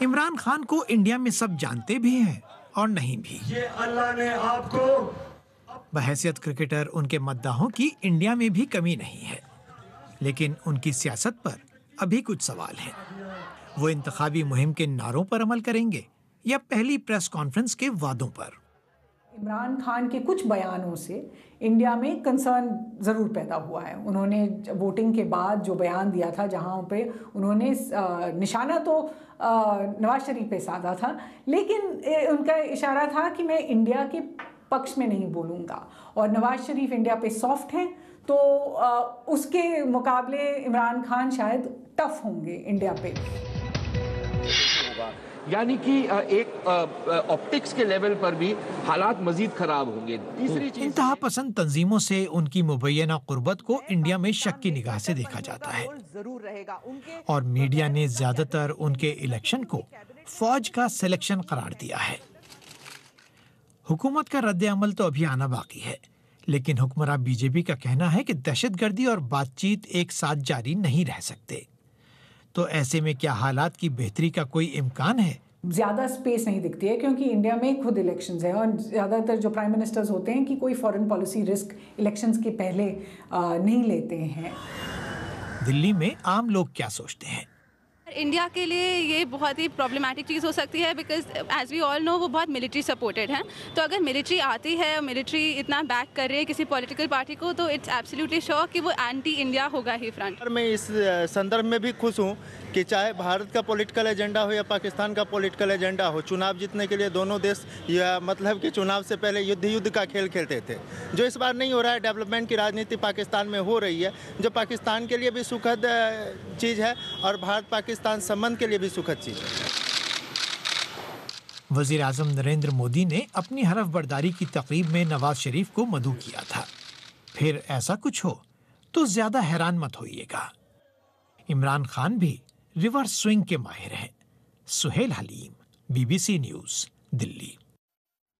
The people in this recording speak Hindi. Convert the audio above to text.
इमरान खान को इंडिया में सब जानते भी हैं और नहीं भी। ये अल्लाह ने आपको बहैसियत क्रिकेटर उनके मद्दाहों की इंडिया में भी कमी नहीं है, लेकिन उनकी सियासत पर अभी कुछ सवाल हैं। वो इंतखाबी मुहिम के नारों पर अमल करेंगे या पहली प्रेस कॉन्फ्रेंस के वादों पर? इमरान खान के कुछ बयानों से इंडिया में कंसर्न ज़रूर पैदा हुआ है। उन्होंने वोटिंग के बाद जो बयान दिया था, जहां पे उन्होंने निशाना तो नवाज शरीफ पे साधा था, लेकिन उनका इशारा था कि मैं इंडिया के पक्ष में नहीं बोलूँगा, और नवाज शरीफ इंडिया पे सॉफ्ट हैं, तो उसके मुकाबले इमरान खान शायद टफ होंगे इंडिया पे। यानी कि एक ऑप्टिक्स के लेवल पर भी हालात मजीद खराब होंगे। तीसरी चीज, इंतहा पसंद तंजीमों से उनकी मुबैना कुर्बत को इंडिया में शक की निगाह से देखा जाता है, और मीडिया ने ज्यादातर उनके इलेक्शन को फौज का सिलेक्शन करार दिया है। हुकूमत का रद्द अमल तो अभी आना बाकी है, लेकिन हुक्मरान बीजेपी का कहना है कि दहशतगर्दी और बातचीत एक साथ जारी नहीं रह सकते। तो ऐसे में क्या हालात की बेहतरी का कोई इम्कान है? ज़्यादा स्पेस नहीं दिखती है, क्योंकि इंडिया में खुद इलेक्शंस हैं, और ज़्यादातर जो प्राइम मिनिस्टर्स होते हैं कि कोई फॉरेन पॉलिसी रिस्क इलेक्शंस के पहले नहीं लेते हैं। दिल्ली में आम लोग क्या सोचते हैं? इंडिया के लिए ये बहुत ही प्रॉब्लमैटिक चीज़ हो सकती है, because as we all know वो बहुत मिलिट्री सपोर्टेड हैं। तो अगर मिलिट्री आती है, मिलिट्री इतना बैक कर रही है किसी पॉलिटिकल पार्टी को, तो इट्स एब्सोल्युटली श्योर कि वो एंटी इंडिया होगा ही फ्रंट। मैं इस संदर्भ में भी खुश हूँ कि चाहे भारत का पॉलिटिकल एजेंडा हो या पाकिस्तान का पॉलिटिकल एजेंडा हो, चुनाव जीतने के लिए दोनों देश या मतलब कि चुनाव से पहले युद्ध का खेल खेलते थे, जो इस बार नहीं हो रहा है। डेवलपमेंट की राजनीति पाकिस्तान में हो रही है, जो पाकिस्तान के लिए भी सुखद चीज़ है और भारत पाकिस्तान संबंध के लिए भी सुखद चीज़ है। वज़ीर आज़म नरेंद्र मोदी ने अपनी हरफ बर्दारी की तकरीब में नवाज शरीफ को मदऊ किया था। फिर ऐसा कुछ हो तो ज्यादा हैरान मत होइएगा। इमरान खान भी रिवर्स स्विंग के माहिर हैं। Suhail Haleem, BBC news, Delhi.